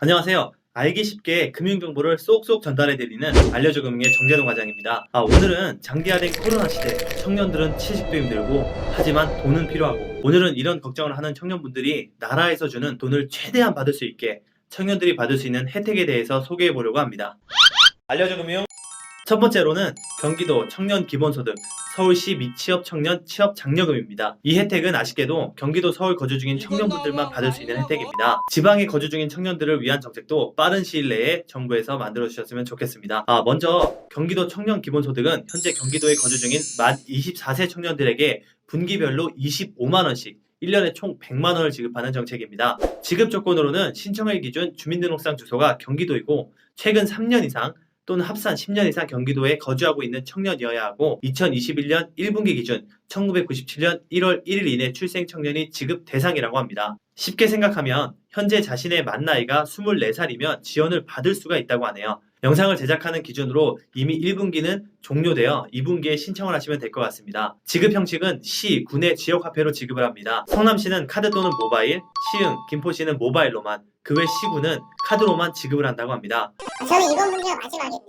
안녕하세요. 알기 쉽게 금융정보를 쏙쏙 전달해드리는 알려줘 금융의 정재동 과장입니다. 오늘은 장기화된 코로나 시대, 청년들은 취직도 힘들고 하지만 돈은 필요하고, 오늘은 이런 걱정을 하는 청년분들이 나라에서 주는 돈을 최대한 받을 수 있게 청년들이 받을 수 있는 혜택에 대해서 소개해 보려고 합니다. 알려줘 금융. 첫 번째로는 경기도 청년 기본소득 서울시 미취업 청년 취업 장려금입니다. 이 혜택은 아쉽게도 경기도 서울 거주 중인 청년분들만 받을 수 있는 혜택입니다. 지방에 거주 중인 청년들을 위한 정책도 빠른 시일 내에 정부에서 만들어 주셨으면 좋겠습니다. 먼저 경기도 청년 기본소득은 현재 경기도에 거주 중인 만 24세 청년들에게 분기별로 25만 원씩 1년에 총 100만 원을 지급하는 정책입니다. 지급 조건으로는 신청일 기준 주민등록상 주소가 경기도이고 최근 3년 이상 또는 합산 10년 이상 경기도에 거주하고 있는 청년이어야 하고 2021년 1분기 기준 1997년 1월 1일 이내 출생 청년이 지급 대상이라고 합니다. 쉽게 생각하면 현재 자신의 만 나이가 24살이면 지원을 받을 수가 있다고 하네요. 영상을 제작하는 기준으로 이미 1분기는 종료되어 2분기에 신청을 하시면 될 것 같습니다. 지급 형식은 시, 군의 지역화폐로 지급을 합니다. 성남시는 카드 또는 모바일, 시흥, 김포시는 모바일로만, 그 외 시군은 카드로만 지급을 한다고 합니다. 저는 이번 분기가 마지막인데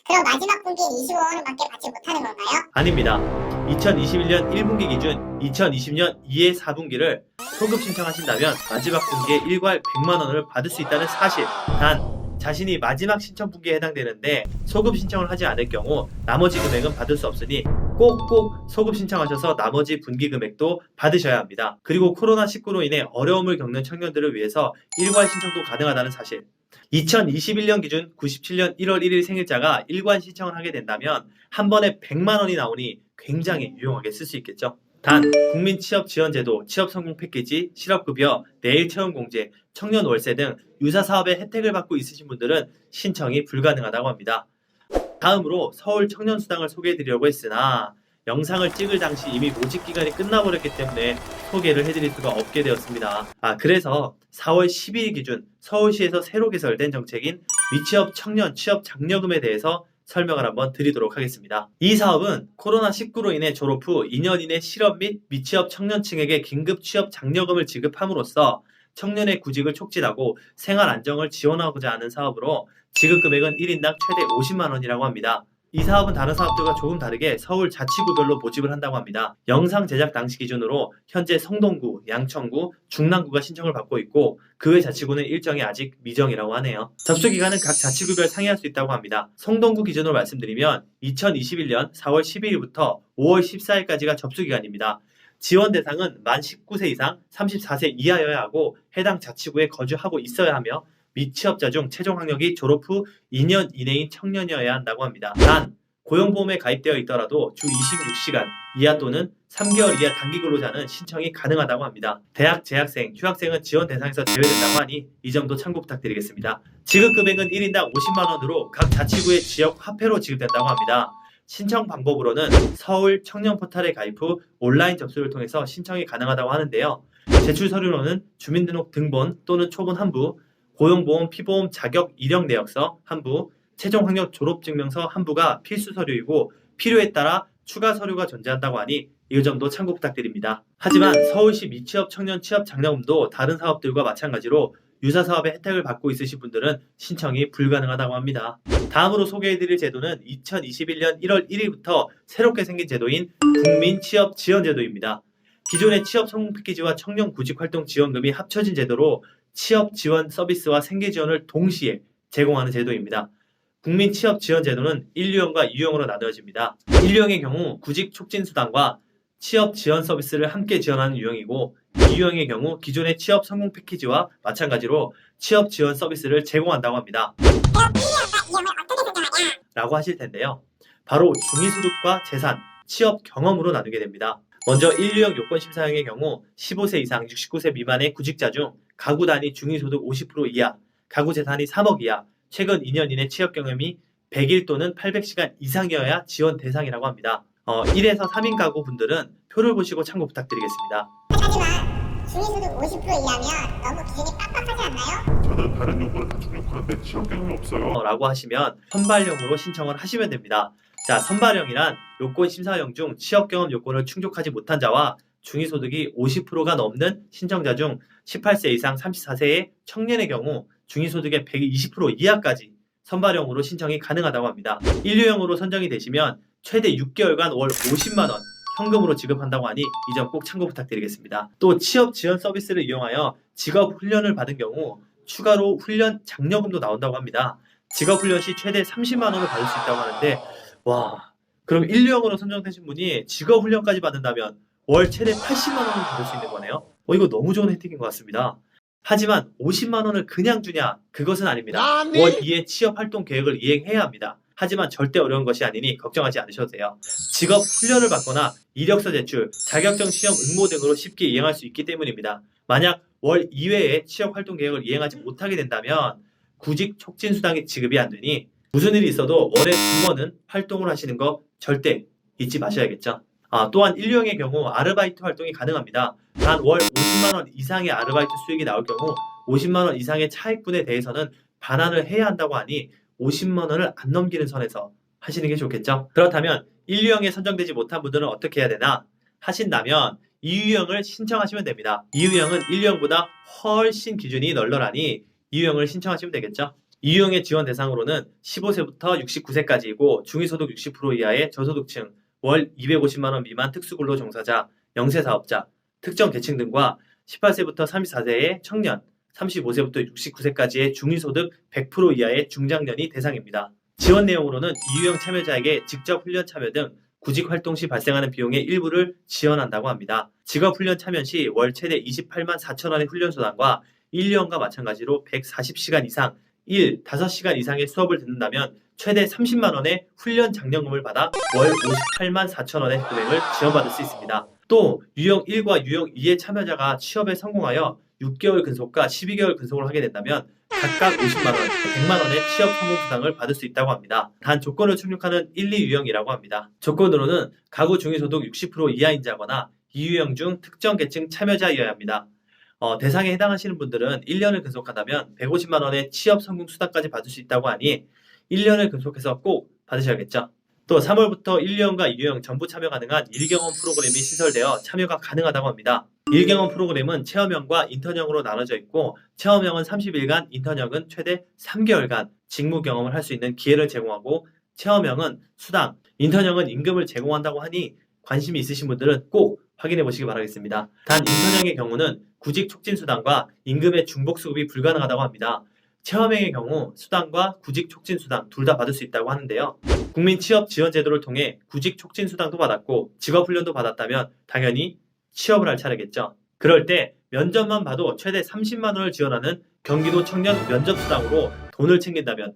그럼 마지막 분기에 25만원밖에 받지 못하는 건가요? 아닙니다. 2021년 1분기 기준 2020년 2회 4분기를 소급 신청하신다면 마지막 분기에 일괄 100만 원을 받을 수 있다는 사실. 단 자신이 마지막 신청 분기에 해당되는데 소급 신청을 하지 않을 경우 나머지 금액은 받을 수 없으니 꼭꼭 소급 신청하셔서 나머지 분기 금액도 받으셔야 합니다. 그리고 코로나19로 인해 어려움을 겪는 청년들을 위해서 일괄 신청도 가능하다는 사실. 2021년 기준 97년 1월 1일 생일자가 일괄 신청을 하게 된다면 한 번에 100만 원이 나오니 굉장히 유용하게 쓸 수 있겠죠. 단, 국민취업지원제도, 취업성공 패키지, 실업급여, 내일채용공제, 청년 월세 등 유사사업의 혜택을 받고 있으신 분들은 신청이 불가능하다고 합니다. 다음으로 서울 청년수당을 소개해드리려고 했으나 영상을 찍을 당시 이미 모집기간이 끝나버렸기 때문에 소개를 해드릴 수가 없게 되었습니다. 그래서 4월 12일 기준 서울시에서 새로 개설된 정책인 미취업 청년 취업 장려금에 대해서 설명을 한번 드리도록 하겠습니다. 이 사업은 코로나19로 인해 졸업 후 2년 이내 실업 및 미취업 청년층에게 긴급 취업 장려금을 지급함으로써 청년의 구직을 촉진하고 생활 안정을 지원하고자 하는 사업으로 지급 금액은 1인당 최대 50만 원이라고 합니다. 이 사업은 다른 사업들과 조금 다르게 서울 자치구별로 모집을 한다고 합니다. 영상 제작 당시 기준으로 현재 성동구, 양천구, 중랑구가 신청을 받고 있고 그 외 자치구는 일정이 아직 미정이라고 하네요. 접수 기간은 각 자치구별 상이할 수 있다고 합니다. 성동구 기준으로 말씀드리면 2021년 4월 12일부터 5월 14일까지가 접수 기간입니다. 지원 대상은 만 19세 이상 34세 이하여야 하고 해당 자치구에 거주하고 있어야 하며 미취업자 중 최종 학력이 졸업 후 2년 이내인 청년이어야 한다고 합니다. 단, 고용보험에 가입되어 있더라도 주 26시간 이하 또는 3개월 이하 단기 근로자는 신청이 가능하다고 합니다. 대학 재학생, 휴학생은 지원 대상에서 제외된다고 하니 이 점도 참고 부탁드리겠습니다. 지급 금액은 1인당 50만 원으로 각 자치구의 지역 화폐로 지급된다고 합니다. 신청 방법으로는 서울 청년 포털에 가입 후 온라인 접수를 통해서 신청이 가능하다고 하는데요. 제출 서류로는 주민등록 등본 또는 초본 한 부, 고용보험, 피보험 자격 이력 내역서 한 부, 최종 학력 졸업증명서 한 부가 필수 서류이고 필요에 따라 추가 서류가 존재한다고 하니 이 점도 참고 부탁드립니다. 하지만 서울시 미취업 청년 취업 장려금도 다른 사업들과 마찬가지로 유사 사업의 혜택을 받고 있으신 분들은 신청이 불가능하다고 합니다. 다음으로 소개해드릴 제도는 2021년 1월 1일부터 새롭게 생긴 제도인 국민취업지원제도입니다. 기존의 취업 성공 패키지와 청년 구직활동 지원금이 합쳐진 제도로 취업 지원 서비스와 생계 지원을 동시에 제공하는 제도입니다. 국민 취업 지원 제도는 1유형과 2유형으로 나누어집니다. 1유형의 경우 구직 촉진 수당과 취업 지원 서비스를 함께 지원하는 유형이고 2유형의 경우 기존의 취업 성공 패키지와 마찬가지로 취업 지원 서비스를 제공한다고 합니다. 라고 하실 텐데요. 바로 중위소득과 재산, 취업 경험으로 나누게 됩니다. 먼저 1유형 요건심사형의 경우 15세 이상 69세 미만의 구직자 중 가구 단위 중위소득 50% 이하, 가구 재산이 3억 이하, 최근 2년 이내 취업 경험이 100일 또는 800시간 이상이어야 지원 대상이라고 합니다. 1에서 3인 가구 분들은 표를 보시고 참고 부탁드리겠습니다. 하지만 중위소득 50% 이하면 너무 기준이 빡빡하지 않나요? 저는 다른 요건을 다 충족하는데 취업 경험이 없어요. 라고 하시면 선발형으로 신청을 하시면 됩니다. 자, 선발형이란 요건 심사형 중 취업 경험 요건을 충족하지 못한 자와 중위소득이 50%가 넘는 신청자 중 18세 이상 34세의 청년의 경우 중위소득의 120% 이하까지 선발형으로 신청이 가능하다고 합니다. 1류형으로 선정이 되시면 최대 6개월간 월 50만 원 현금으로 지급한다고 하니 이 점 꼭 참고 부탁드리겠습니다. 또 취업 지원 서비스를 이용하여 직업 훈련을 받은 경우 추가로 훈련 장려금도 나온다고 합니다. 직업 훈련 시 최대 30만 원을 받을 수 있다고 하는데 와, 그럼 1류형으로 선정되신 분이 직업 훈련까지 받는다면 월 최대 80만 원을 받을 수 있는 거네요. 이거 너무 좋은 혜택인 것 같습니다. 하지만 50만 원을 그냥 주냐? 그것은 아닙니다. 월 2회 취업 활동 계획을 이행해야 합니다. 하지만 절대 어려운 것이 아니니 걱정하지 않으셔도 돼요. 직업 훈련을 받거나 이력서 제출, 자격증 시험 응모 등으로 쉽게 이행할 수 있기 때문입니다. 만약 월 2회에 취업 활동 계획을 이행하지 못하게 된다면 구직 촉진 수당이 지급이 안 되니 무슨 일이 있어도 월에 2번은 활동을 하시는 거 절대 잊지 마셔야겠죠. 또한 1류형의 경우 아르바이트 활동이 가능합니다. 단 월 50만 원 이상의 아르바이트 수익이 나올 경우 50만 원 이상의 차익분에 대해서는 반환을 해야 한다고 하니 50만 원을 안 넘기는 선에서 하시는 게 좋겠죠. 그렇다면 1류형에 선정되지 못한 분들은 어떻게 해야 되나 하신다면 2유형을 신청하시면 됩니다. 2유형은 1류형보다 훨씬 기준이 널널하니 2유형을 신청하시면 되겠죠. 2유형의 지원 대상으로는 15세부터 69세까지이고 중위소득 60% 이하의 저소득층, 월 250만 원 미만 특수근로 종사자, 영세 사업자, 특정 계층 등과 18세부터 34세의 청년, 35세부터 69세까지의 중위소득 100% 이하의 중장년이 대상입니다. 지원 내용으로는 2유형 참여자에게 직접 훈련 참여 등 구직 활동 시 발생하는 비용의 일부를 지원한다고 합니다. 직업 훈련 참여 시 월 최대 28만 4천 원의 훈련 수당과 1류형과 마찬가지로 140시간 이상 5시간 이상의 수업을 듣는다면 최대 30만 원의 훈련 장려금을 받아 월 58만 4천 원의 금액을 지원받을 수 있습니다. 또 유형 1과 유형 2의 참여자가 취업에 성공하여 6개월 근속과 12개월 근속을 하게 된다면 각각 50만 원, 100만 원의 취업 성공 수당을 받을 수 있다고 합니다. 단 조건을 충족하는 1, 2유형이라고 합니다. 조건으로는 가구 중위소득 60% 이하인 자거나 2유형 중 특정 계층 참여자여야 합니다. 대상에 해당하시는 분들은 1년을 근속한다면 150만 원의 취업 성공 수당까지 받을 수 있다고 하니 1년을 근속해서 꼭 받으셔야겠죠. 또 3월부터 1류형과 2유형 전부 참여 가능한 1경험 프로그램이 시설되어 참여가 가능하다고 합니다. 1경험 프로그램은 체험형과 인턴형으로 나눠져 있고 체험형은 30일간, 인턴형은 최대 3개월간 직무 경험을 할 수 있는 기회를 제공하고 체험형은 수당, 인턴형은 임금을 제공한다고 하니 관심이 있으신 분들은 꼭 확인해 보시기 바라겠습니다. 단 인턴형의 경우는 구직 촉진 수당과 임금의 중복 수급이 불가능하다고 합니다. 체험형의 경우 수당과 구직 촉진 수당 둘 다 받을 수 있다고 하는데요. 국민 취업 지원 제도를 통해 구직 촉진 수당도 받았고 직업 훈련도 받았다면 당연히 취업을 할 차례겠죠. 그럴 때 면접만 봐도 최대 30만 원을 지원하는 경기도 청년 면접 수당으로 돈을 챙긴다면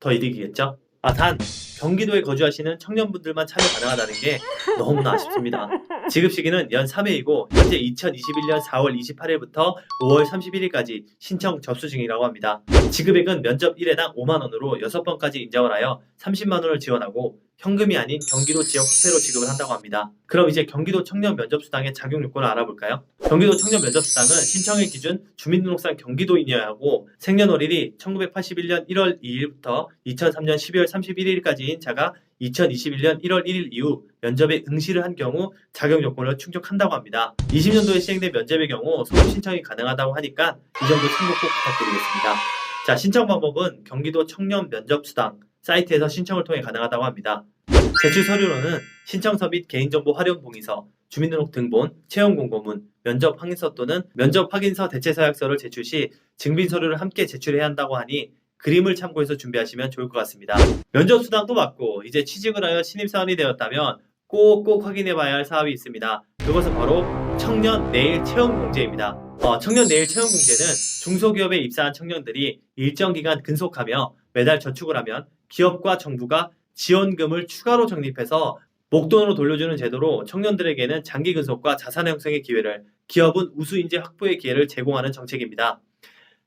더 이득이겠죠. 단 경기도에 거주하시는 청년분들만 참여 가능하다는 게 너무나 아쉽습니다. 지급 시기는 연 3회이고 현재 2021년 4월 28일부터 5월 31일까지 신청 접수 중이라고 합니다. 지급액은 면접 1회당 5만 원으로 6번까지 인정을 하여 30만 원을 지원하고 현금이 아닌 경기도 지역 화폐로 지급을 한다고 합니다. 그럼 이제 경기도 청년 면접 수당의 작용 요건을 알아볼까요? 경기도 청년 면접 수당은 신청일 기준 주민등록상 경기도인이어야 하고 생년월일이 1981년 1월 2일부터 2003년 12월 31일까지인 자가 2021년 1월 1일 이후 면접에 응시를 한 경우 자격 요건을 충족한다고 합니다. 20년도에 시행된 면접의 경우 소급 신청이 가능하다고 하니까 이 점도 참고 꼭 부탁드리겠습니다. 자, 신청 방법은 경기도 청년 면접 수당 사이트에서 신청을 통해 가능하다고 합니다. 제출 서류로는 신청서 및 개인정보 활용 동의서, 주민등록 등본, 채용 공고문, 면접 확인서 또는 면접 확인서 대체 서약서를 제출 시 증빙 서류를 함께 제출해야 한다고 하니 그림을 참고해서 준비하시면 좋을 것 같습니다. 면접 수당도 받고 이제 취직을 하여 신입사원이 되었다면 꼭꼭 확인해 봐야 할 사업이 있습니다. 그것은 바로 청년 내일 채용 공제입니다. 청년 내일 채용 공제는 중소기업에 입사한 청년들이 일정 기간 근속하며 매달 저축을 하면 기업과 정부가 지원금을 추가로 적립해서 목돈으로 돌려주는 제도로 청년들에게는 장기 근속과 자산 형성의 기회를, 기업은 우수 인재 확보의 기회를 제공하는 정책입니다.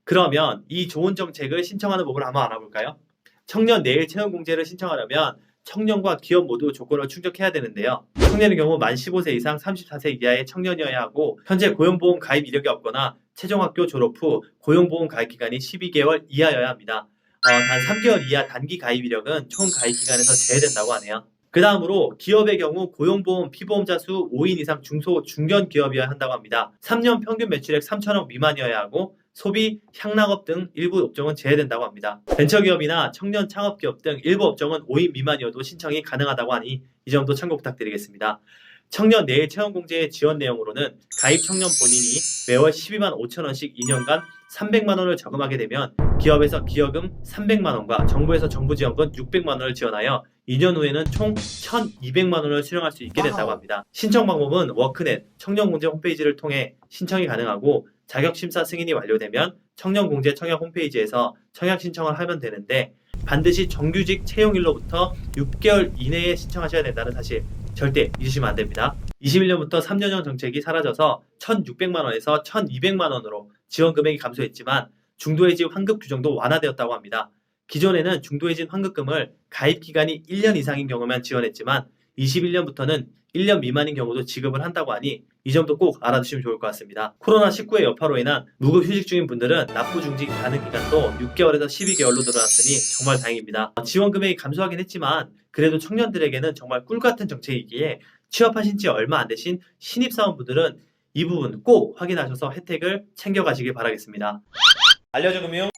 그러면 이 좋은 정책을 신청하는 법을 한번 알아볼까요? 청년 내일 채용 공제를 신청하려면 청년과 기업 모두 조건을 충족해야 되는데요. 청년의 경우 만 15세 이상 34세 이하의 청년이어야 하고 현재 고용보험 가입 이력이 없거나 최종학교 졸업 후 고용보험 가입 기간이 12개월 이하여야 합니다. 단 3개월 이하 단기 가입 이력은 총 가입 기간에서 제외된다고 하네요. 그 다음으로 기업의 경우 고용보험 피보험자 수 5인 이상 중소 중견 기업이어야 한다고 합니다. 3년 평균 매출액 3천억 미만이어야 하고 소비, 향락업 등 일부 업종은 제외된다고 합니다. 벤처기업이나 청년 창업기업 등 일부 업종은 5인 미만이어도 신청이 가능하다고 하니 이 점도 참고 부탁드리겠습니다. 청년 내일 채용공제의 지원 내용으로는 가입 청년 본인이 매월 12만 5천 원씩 2년간 300만 원을 저금하게 되면 기업에서 기여금 300만 원과 정부에서 정부 지원금 600만 원을 지원하여 2년 후에는 총 1,200만 원을 수령할 수 있게 된다고 합니다. 신청 방법은 워크넷 청년공제 홈페이지를 통해 신청이 가능하고 자격심사 승인이 완료되면 청년공제 청약 홈페이지에서 청약 신청을 하면 되는데 반드시 정규직 채용일로부터 6개월 이내에 신청하셔야 된다는 사실 절대 잊으시면 안 됩니다. 21년부터 3년형 정책이 사라져서 1,600만 원에서 1,200만 원으로 지원 금액이 감소했지만 중도해지 환급 규정도 완화되었다고 합니다. 기존에는 중도해진 환급금을 가입 기간이 1년 이상인 경우만 지원했지만 21년부터는 1년 미만인 경우도 지급을 한다고 하니 이 점도 꼭 알아두시면 좋을 것 같습니다. 코로나19의 여파로 인한 무급 휴직 중인 분들은 납부 중직 가능 기간도 6개월에서 12개월로 늘어났으니 정말 다행입니다. 지원 금액이 감소하긴 했지만 그래도 청년들에게는 정말 꿀같은 정책이기에 취업하신 지 얼마 안 되신 신입사원분들은 이 부분 꼭 확인하셔서 혜택을 챙겨가시길 바라겠습니다. 알려주금융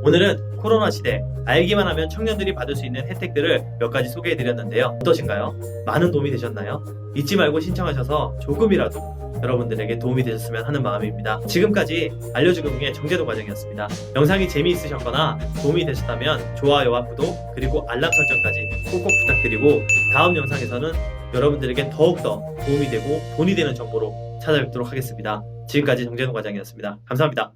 오늘은 코로나 시대 알기만 하면 청년들이 받을 수 있는 혜택들을 몇 가지 소개해드렸는데요. 어떠신가요? 많은 도움이 되셨나요? 잊지 말고 신청하셔서 조금이라도 여러분들에게 도움이 되셨으면 하는 마음입니다. 지금까지 알려주금융의 정제도 과정이었습니다. 영상이 재미있으셨거나 도움이 되셨다면 좋아요와 구독 그리고 알람 설정까지 꼭꼭 부탁드리고 다음 영상에서는 여러분들에게 더욱더 도움이 되고 돈이 되는 정보로 찾아뵙도록 하겠습니다. 지금까지 정제도 과장이었습니다. 감사합니다.